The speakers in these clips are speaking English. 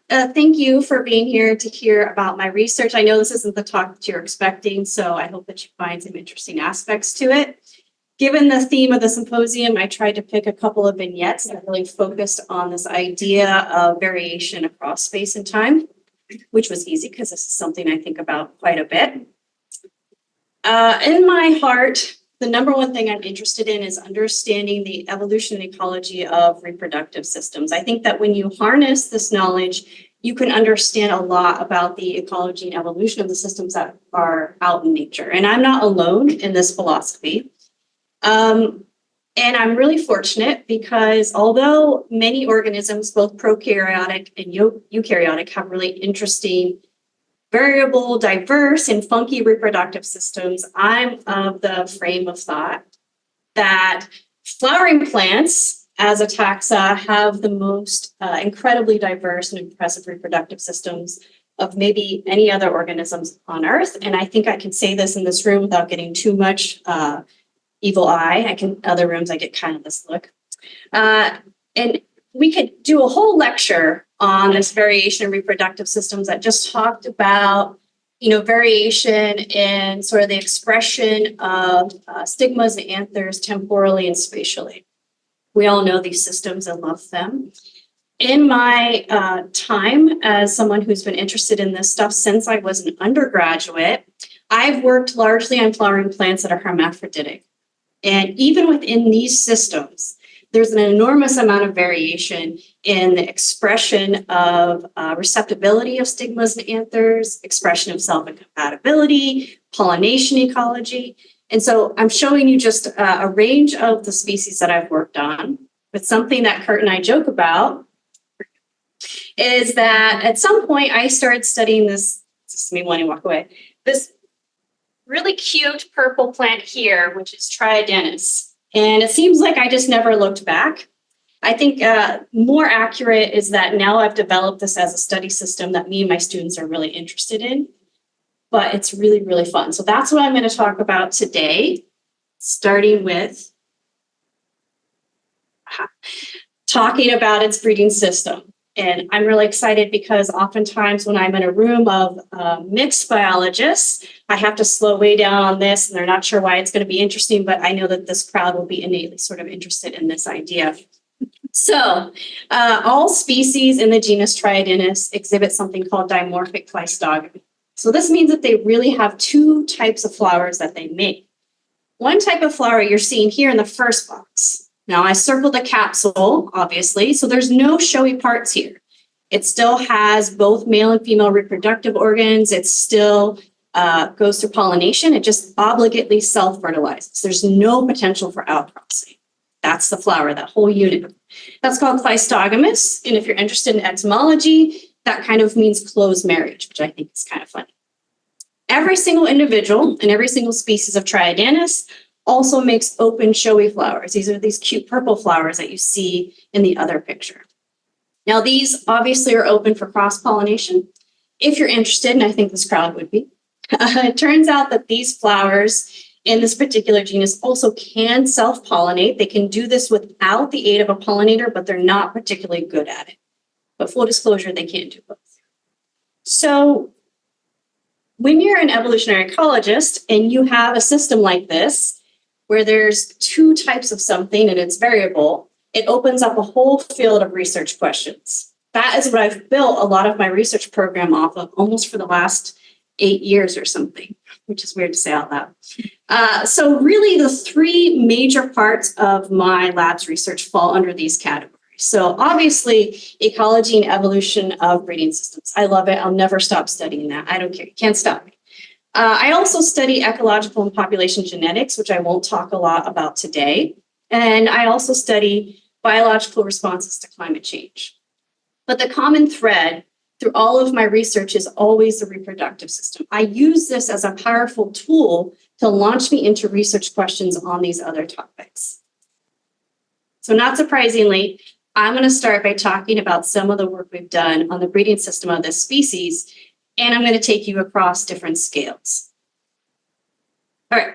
Thank you for being here to hear about my research. I know this isn't the talk that you're expecting, so I hope that you find some interesting aspects to it. Given the theme of the symposium, I tried to pick a couple of vignettes that really focused on this idea of variation across space and time, which was easy because this is something I think about quite a bit. In my heart, the number one thing I'm interested in is understanding the evolution and ecology of reproductive systems. I think that when you harness this knowledge, you can understand a lot about the ecology and evolution of the systems that are out in nature. And I'm not alone in this philosophy. And I'm really fortunate because although many organisms, both prokaryotic and eukaryotic, have really interesting, variable, diverse, and funky reproductive systems, I'm of the frame of thought that flowering plants as a taxa have the most incredibly diverse and impressive reproductive systems of maybe any other organisms on Earth. And I think I can say this in this room without getting too much evil eye. Other rooms, I get kind of this look. And we could do a whole lecture on this variation in reproductive systems that just talked about, variation in sort of the expression of stigmas and anthers temporally and spatially. We all know these systems and love them. In my time as someone who's been interested in this stuff since I was an undergraduate, I've worked largely on flowering plants that are hermaphroditic. And even within these systems, there's an enormous amount of variation in the expression of receptibility of stigmas and anthers, expression of self-incompatibility, pollination ecology. And so I'm showing you just a range of the species that I've worked on. But something that Kurt and I joke about is that at some point I started studying this is me wanting to walk away, this really cute purple plant here, which is Triadenus. And it seems like I just never looked back. I think more accurate is that now I've developed this as a study system that me and my students are really interested in, but it's really, really fun. So that's what I'm going to talk about today, starting with talking about its breeding system. And I'm really excited because oftentimes when I'm in a room of mixed biologists, I have to slow way down on this and they're not sure why it's going to be interesting, but I know that this crowd will be innately sort of interested in this idea. So all species in the genus Triadenus exhibit something called dimorphic pleistogamy. So this means that they really have two types of flowers that they make. One type of flower you're seeing here in the first box. Now I circled the capsule, obviously, so there's no showy parts here. It still has both male and female reproductive organs. It still goes through pollination. It just obligately self-fertilizes. There's no potential for outcrossing. That's the flower, that whole unit. That's called pleistogamous. And if you're interested in etymology, that kind of means closed marriage, which I think is kind of funny. Every single individual and every single species of Triadenus also makes open, showy flowers. These are these cute purple flowers that you see in the other picture. Now, these obviously are open for cross-pollination. If you're interested, and I think this crowd would be, it turns out that these flowers in this particular genus also can self-pollinate. They can do this without the aid of a pollinator, but they're not particularly good at it. But full disclosure, they can't do both. So when you're an evolutionary ecologist and you have a system like this, where there's two types of something and it's variable, it opens up a whole field of research questions. That is what I've built a lot of my research program off of almost for the last 8 years or something, which is weird to say out loud. So really the three major parts of my lab's research fall under these categories. So obviously ecology and evolution of breeding systems. I love it. I'll never stop studying that. I don't care. You can't stop me. I also study ecological and population genetics, which I won't talk a lot about today. And I also study biological responses to climate change. But the common thread through all of my research is always the reproductive system. I use this as a powerful tool to launch me into research questions on these other topics. So not surprisingly, I'm going to start by talking about some of the work we've done on the breeding system of this species. And I'm going to take you across different scales. All right.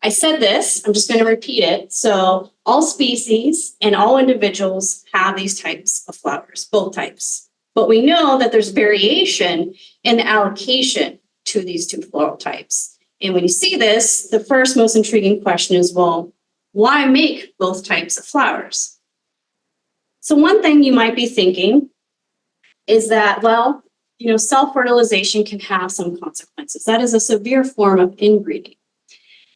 I said this, I'm just going to repeat it. So all species and all individuals have these types of flowers, both types. But we know that there's variation in the allocation to these two floral types. And when you see this, the first most intriguing question is, well, why make both types of flowers? So one thing you might be thinking is that, well, self-fertilization can have some consequences. That is a severe form of inbreeding.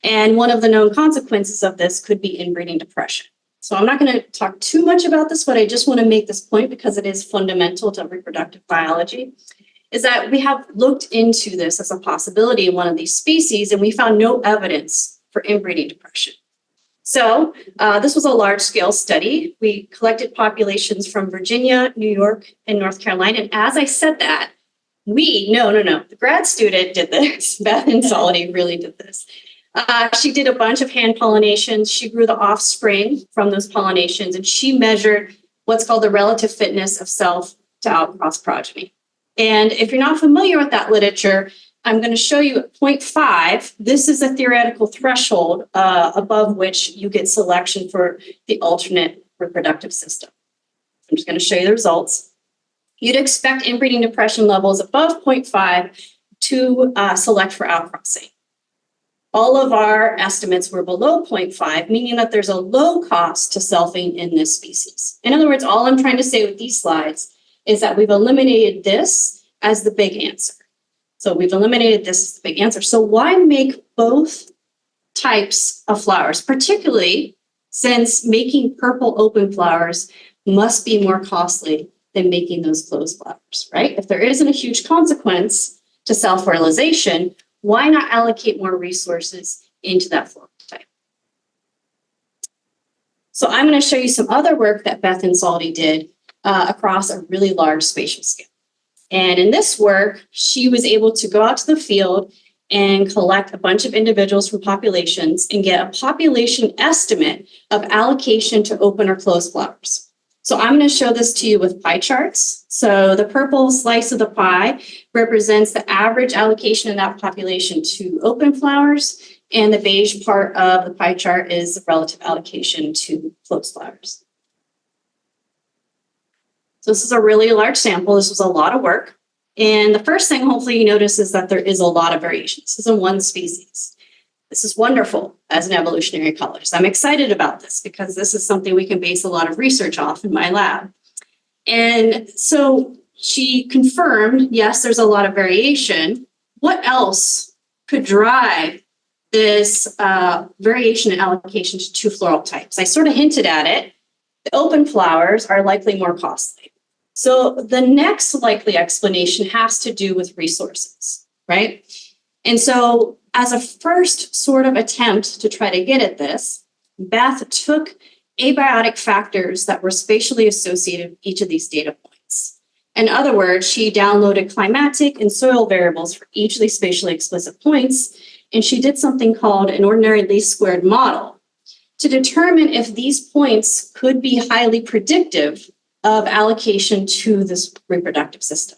And one of the known consequences of this could be inbreeding depression. So I'm not going to talk too much about this, but I just want to make this point because it is fundamental to reproductive biology, is that we have looked into this as a possibility in one of these species, and we found no evidence for inbreeding depression. So this was a large-scale study. We collected populations from Virginia, New York, and North Carolina. And as I said that, the grad student did this. Beth Insaldi really did this. She did a bunch of hand pollinations. She grew the offspring from those pollinations, and she measured what's called the relative fitness of self to outcross progeny. And if you're not familiar with that literature, I'm going to show you at 0.5. This is a theoretical threshold above which you get selection for the alternate reproductive system. I'm just going to show you the results. You'd expect inbreeding depression levels above 0.5 to select for outcrossing. All of our estimates were below 0.5, meaning that there's a low cost to selfing in this species. In other words, all I'm trying to say with these slides is that we've eliminated this as the big answer. So we've eliminated this as the big answer. So why make both types of flowers, particularly since making purple open flowers must be more costly than making those closed flowers, right? If there isn't a huge consequence to self-fertilization, why not allocate more resources into that floral type? So I'm going to show you some other work that Beth Insaldi did across a really large spatial scale. And in this work, she was able to go out to the field and collect a bunch of individuals from populations and get a population estimate of allocation to open or closed flowers. So I'm going to show this to you with pie charts. So the purple slice of the pie represents the average allocation in that population to open flowers, and the beige part of the pie chart is the relative allocation to closed flowers. So this is a really large sample. This was a lot of work. And the first thing hopefully you notice is that there is a lot of variation. This is in one species. This is wonderful as an evolutionary ecologist. I'm excited about this because this is something we can base a lot of research off in my lab. And so she confirmed, yes, there's a lot of variation. What else could drive this variation in allocation to two floral types? I sort of hinted at it. The open flowers are likely more costly. So the next likely explanation has to do with resources, right? And so as a first sort of attempt to try to get at this, Beth took abiotic factors that were spatially associated with each of these data points. In other words, she downloaded climatic and soil variables for each of these spatially explicit points, and she did something called an ordinary least squared model to determine if these points could be highly predictive of allocation to this reproductive system.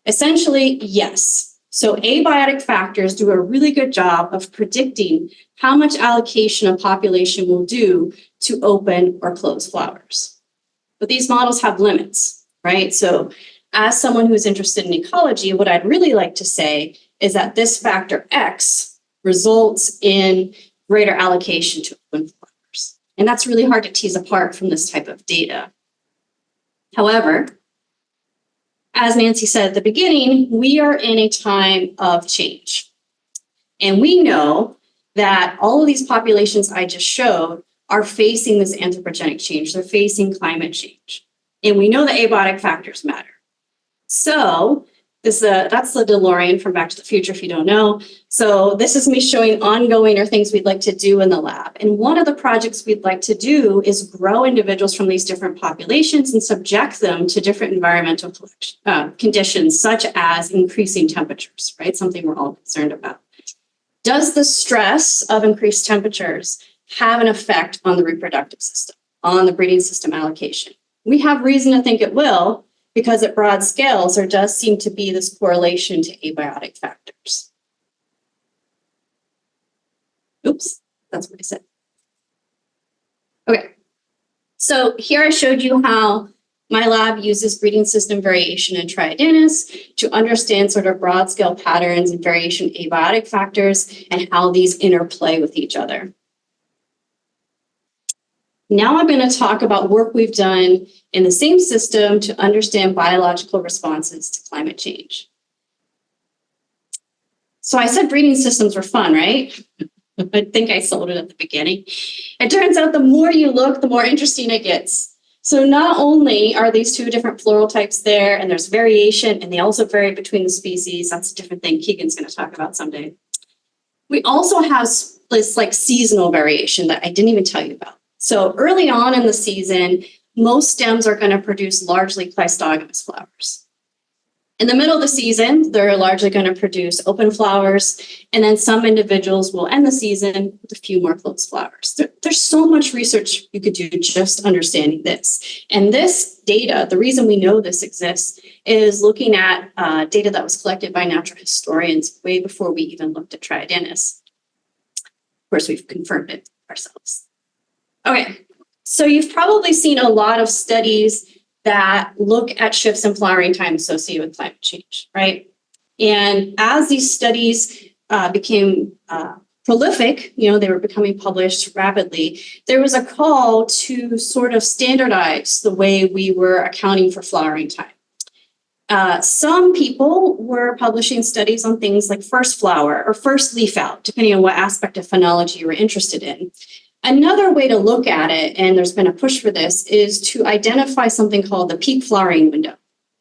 Essentially, yes. So abiotic factors do a really good job of predicting how much allocation a population will do to open or close flowers. But these models have limits, right? So as someone who's interested in ecology, what I'd really like to say is that this factor X results in greater allocation to open flowers. And that's really hard to tease apart from this type of data. However, as Nancy said at the beginning, we are in a time of change. And we know that all of these populations I just showed are facing this anthropogenic change. They're facing climate change. And we know that abiotic factors matter. So that's the DeLorean from Back to the Future, if you don't know. So this is me showing ongoing or things we'd like to do in the lab. And one of the projects we'd like to do is grow individuals from these different populations and subject them to different environmental conditions, such as increasing temperatures, right? Something we're all concerned about. Does the stress of increased temperatures have an effect on the reproductive system, on the breeding system allocation? We have reason to think it will, because at broad scales, there does seem to be this correlation to abiotic factors. Oops, that's what I said. Okay, so here I showed you how my lab uses breeding system variation in Triadanus to understand sort of broad scale patterns and variation abiotic factors and how these interplay with each other. Now I'm going to talk about work we've done in the same system to understand biological responses to climate change. So I said breeding systems were fun, right? I think I sold it at the beginning. It turns out the more you look, the more interesting it gets. So not only are these two different floral types there, and there's variation, and they also vary between the species. That's a different thing Keegan's going to talk about someday. We also have this like seasonal variation that I didn't even tell you about. So early on in the season, most stems are going to produce largely cleistogamous flowers. In the middle of the season, they're largely going to produce open flowers, and then some individuals will end the season with a few more closed flowers. There's so much research you could do just understanding this. And this data, the reason we know this exists, is looking at data that was collected by natural historians way before we even looked at Triadanus. Of course, we've confirmed it ourselves. Okay, so you've probably seen a lot of studies that look at shifts in flowering time associated with climate change, right? And as these studies became prolific, they were becoming published rapidly, there was a call to sort of standardize the way we were accounting for flowering time. Some people were publishing studies on things like first flower or first leaf out, depending on what aspect of phenology you were interested in. Another way to look at it, and there's been a push for this, is to identify something called the peak flowering window,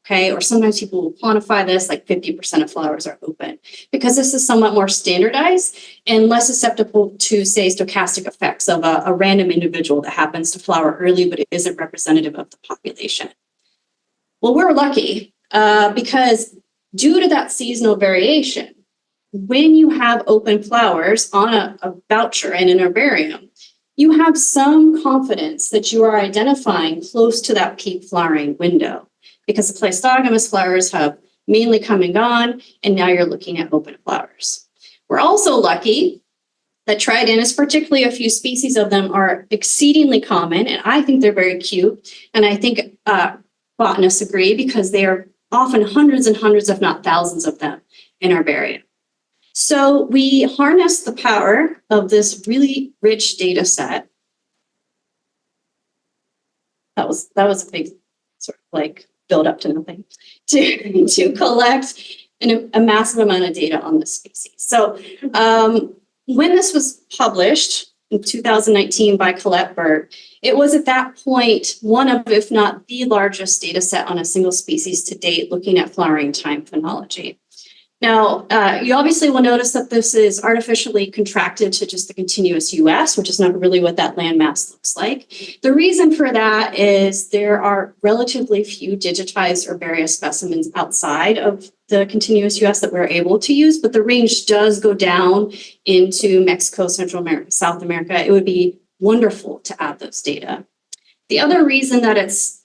okay? Or sometimes people will quantify this, like 50% of flowers are open, because this is somewhat more standardized and less susceptible to, say, stochastic effects of a random individual that happens to flower early, but it isn't representative of the population. Well, we're lucky because due to that seasonal variation, when you have open flowers on a voucher in an herbarium, you have some confidence that you are identifying close to that peak flowering window because the cleistogamous flowers have mainly come and gone, and now you're looking at open flowers. We're also lucky that Triadanus, particularly a few species of them, are exceedingly common, and I think they're very cute, and I think botanists agree because they are often hundreds and hundreds, if not thousands of them in herbarium. So we harnessed the power of this really rich data set. That was a big sort of like build up to nothing to collect a massive amount of data on this species. So when this was published in 2019 by Colette Burt, it was at that point one of, if not the largest data set on a single species to date looking at flowering time phenology. Now, you obviously will notice that this is artificially contracted to just the continuous US, which is not really what that landmass looks like. The reason for that is there are relatively few digitized herbaria specimens outside of the continuous US that we're able to use, but the range does go down into Mexico, Central America, South America. It would be wonderful to add those data. The other reason that it's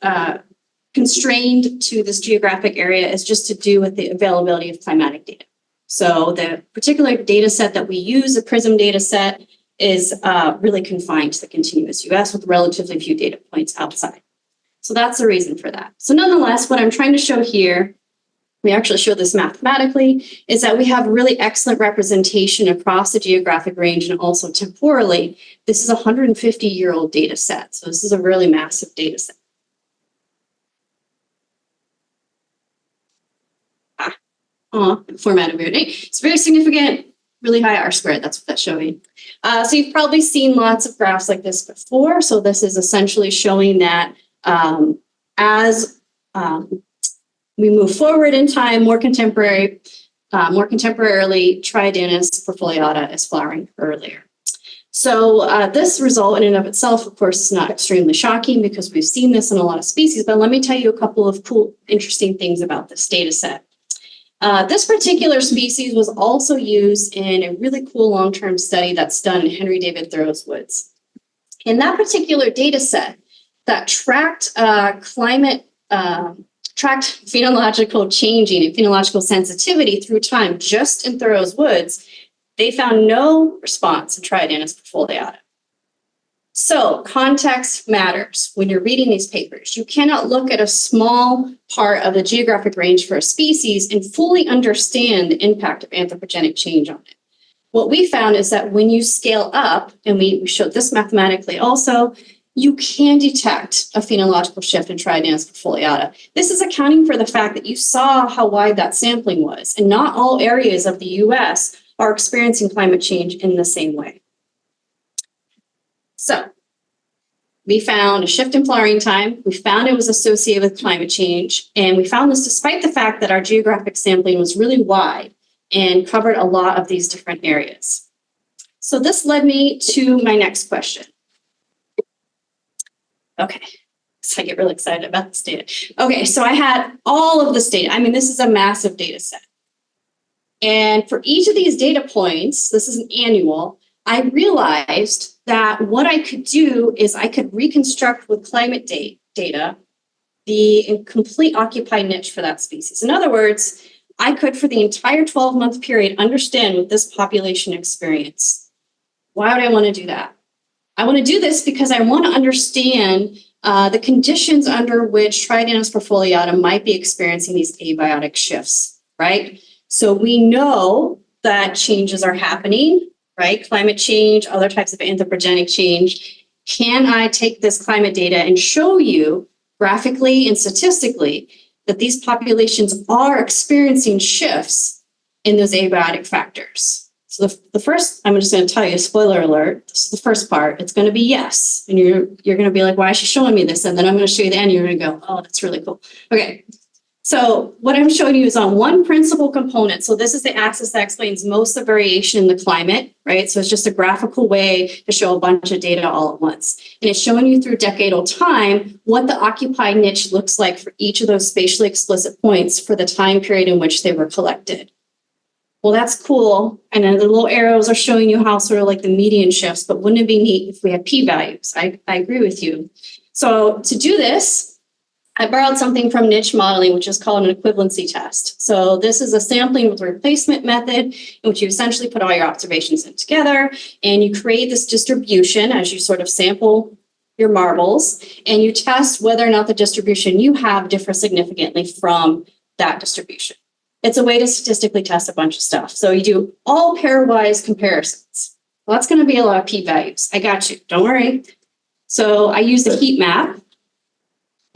constrained to this geographic area is just to do with the availability of climatic data. So the particular data set that we use, a PRISM data set, is really confined to the continuous US with relatively few data points outside. So that's the reason for that. So nonetheless, what I'm trying to show here, we actually show this mathematically, is that we have really excellent representation across the geographic range and also temporally. This is a 150-year-old data set. So this is a really massive data set. Format of your name. It's very significant, really high R squared. That's what that's showing. So you've probably seen lots of graphs like this before. So this is essentially showing that as we move forward in time, more contemporarily, Triadanus perfoliata is flowering earlier. So this result in and of itself, of course, is not extremely shocking because we've seen this in a lot of species, but let me tell you a couple of cool, interesting things about this data set. This particular species was also used in a really cool long-term study that's done in Henry David Thoreau's woods. In that particular data set that tracked tracked phenological changing and phenological sensitivity through time just in Thoreau's woods, They found no response in Triadanus perfoliata. So context matters when you're reading these papers. You cannot look at a small part of the geographic range for a species and fully understand the impact of anthropogenic change on it. What we found is that when you scale up, and we showed this mathematically also, you can detect a phenological shift in Triadanus perfoliata. This is accounting for the fact that you saw how wide that sampling was, and not all areas of the US are experiencing climate change in the same way. So we found a shift in flowering time. We found it was associated with climate change. And we found this despite the fact that our geographic sampling was really wide and covered a lot of these different areas. So this led me to my next question. Okay, so I get really excited about this data. Okay, so I had all of this data. I mean, this is a massive data set. And for each of these data points, this is an annual, I realized that what I could do is I could reconstruct with climate data the complete occupied niche for that species. In other words, I could, for the entire 12-month period, understand what this population experienced. Why would I want to do that? I want to do this because I want to understand the conditions under which Triadanus perfoliata might be experiencing these abiotic shifts, right? So we know that changes are happening, right? Climate change, other types of anthropogenic change. Can I take this climate data and show you graphically and statistically that these populations are experiencing shifts in those abiotic factors? So the first, I'm just going to tell you, spoiler alert, this is the first part. It's going to be yes. And you're going to be like, why is she showing me this? And then I'm going to show you the end. You're going to go, oh, that's really cool. Okay. So what I'm showing you is on one principal component. So this is the axis that explains most of the variation in the climate, right? So it's just a graphical way to show a bunch of data all at once. And it's showing you through decadal time what the occupied niche looks like for each of those spatially explicit points for the time period in which they were collected. Well, that's cool. And then the little arrows are showing you how sort of like the median shifts, but wouldn't it be neat if we had p-values? I agree with you. So to do this, I borrowed something from niche modeling, which is called an equivalency test. So this is a sampling with replacement method in which you essentially put all your observations in together and you create this distribution as you sort of sample your marbles and you test whether or not the distribution you have differs significantly from that distribution. It's a way to statistically test a bunch of stuff. So you do all pairwise comparisons. Well, that's going to be a lot of p-values. I got you. Don't worry. So I use the heat map.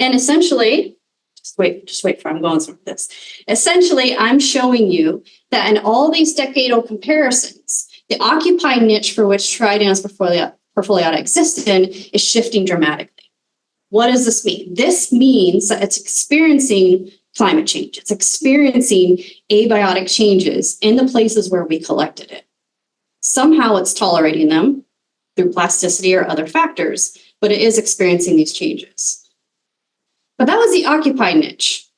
And essentially, just wait for I'm going through this. Essentially, I'm showing you that in all these decadal comparisons, the occupied niche for which Triadanus perfoliata exists in is shifting dramatically. What does this mean? This means that it's experiencing climate change. It's experiencing abiotic changes in the places where we collected it. Somehow it's tolerating them through plasticity or other factors, but it is experiencing these changes. But that was the occupied niche.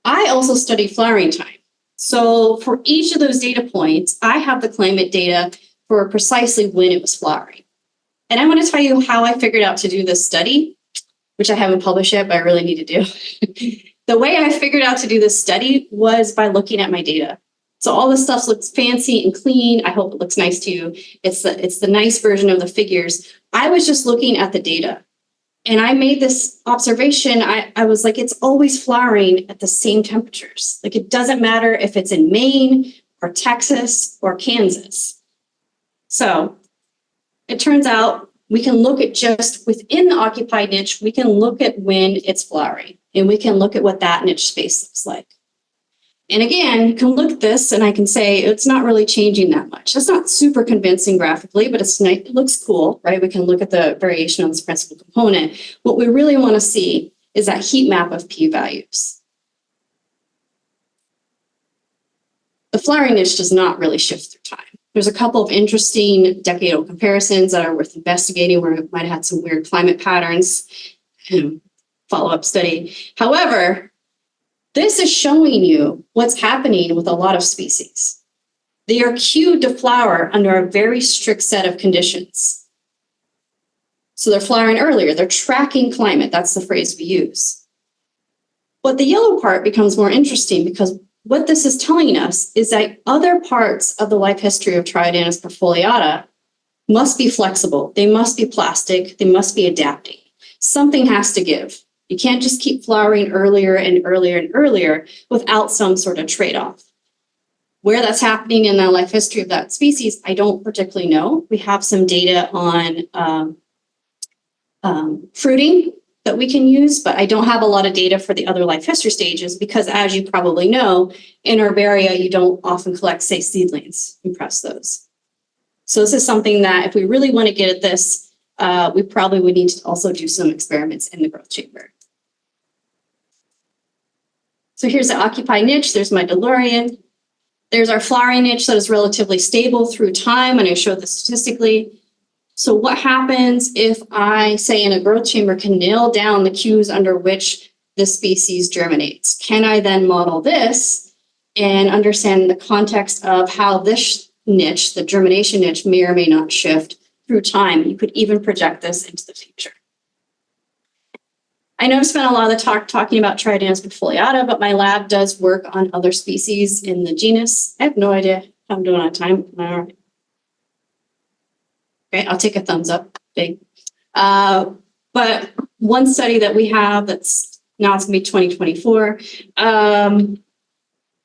I also study flowering time. So for each of those data points, I have the climate data for precisely when it was flowering. And I want to tell you how I figured out to do this study, which I haven't published yet, but I really need to do. The way I figured out to do this study was by looking at my data. So all this stuff looks fancy and clean. I hope it looks nice to you. It's the nice version of the figures. I was just looking at the data. And I made this observation. I was like, it's always flowering at the same temperatures. Like it doesn't matter if it's in Maine or Texas or Kansas. So it turns out we can look at just within the occupied niche, we can look at when it's flowering and we can look at what that niche space looks like. And again, you can look at this and I can say it's not really changing that much. It's not super convincing graphically, but it's nice. It looks cool, right? We can look at the variation on this principal component. What we really want to see is that heat map of p-values. The flowering niche does not really shift through time. There's a couple of interesting decadal comparisons that are worth investigating where it might have had some weird climate patterns, follow-up study. However, this is showing you what's happening with a lot of species. They are cued to flower under a very strict set of conditions. So they're flowering earlier. They're tracking climate. That's the phrase we use. But the yellow part becomes more interesting because what this is telling us is that other parts of the life history of Triodanus perfoliata must be flexible. They must be plastic. They must be adapting. Something has to give. You can't just keep flowering earlier and earlier and earlier without some sort of trade-off. Where that's happening in the life history of that species, I don't particularly know. We have some data on fruiting that we can use, but I don't have a lot of data for the other life history stages because, as you probably know, in herbaria, you don't often collect, say, seedlings and press those. So this is something that if we really want to get at this, we probably would need to also do some experiments in the growth chamber. So here's the occupied niche. There's my DeLorean. There's our flowering niche that is relatively stable through time, and I showed this statistically. So what happens if I, say, in a growth chamber can nail down the cues under which the species germinates? Can I then model this and understand the context of how this niche, the germination niche, may or may not shift through time? You could even project this into the future. I know I've spent a lot of the talk talking about Triodanus perfoliata, but my lab does work on other species in the genus. I have no idea how I'm doing on time. All right. Okay, I'll take a thumbs up, big. But one study that we have that's now it's gonna be 2024,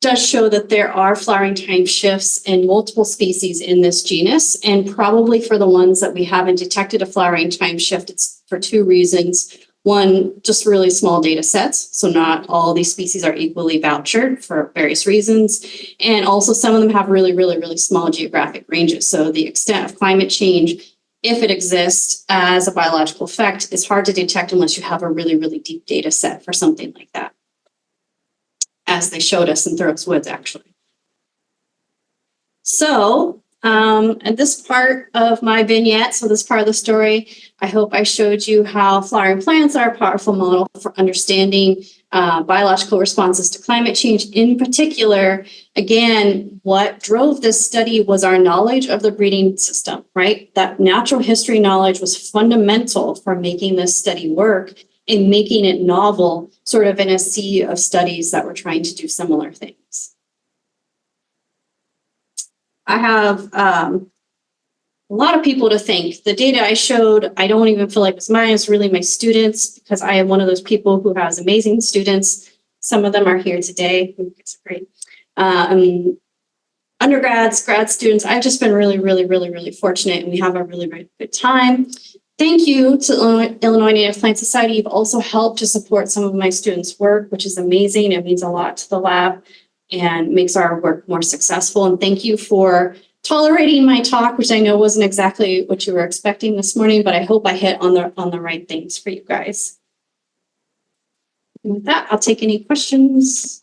does show that there are flowering time shifts in multiple species in this genus. And probably for the ones that we haven't detected a flowering time shift, it's for two reasons. One, just really small data sets. So not all these species are equally vouchered for various reasons. And also some of them have really, really, really small geographic ranges. So the extent of climate change, if it exists as a biological effect, is hard to detect unless you have a really, really deep data set for something like that, as they showed us in Thoreau's Woods, actually. So, and this part of my vignette, so this part of the story, I hope I showed you how flowering plants are a powerful model for understanding biological responses to climate change. In particular, again, what drove this study was our knowledge of the breeding system, right? That natural history knowledge was fundamental for making this study work and making it novel, sort of in a sea of studies that were trying to do similar things. I have a lot of people to thank. The data I showed, I don't even feel like it's mine, it's really my students, because I am one of those people who has amazing students. Some of them are here today. It's great. Undergrads, grad students, I've just been really, really, really, really fortunate, and we have a really, really good time. Thank you to Illinois Native Plant Society. You've also helped to support some of my students' work, which is amazing. It means a lot to the lab and makes our work more successful. And thank you for tolerating my talk, which I know wasn't exactly what you were expecting this morning, but I hope I hit on the right things for you guys. And with that, I'll take any questions.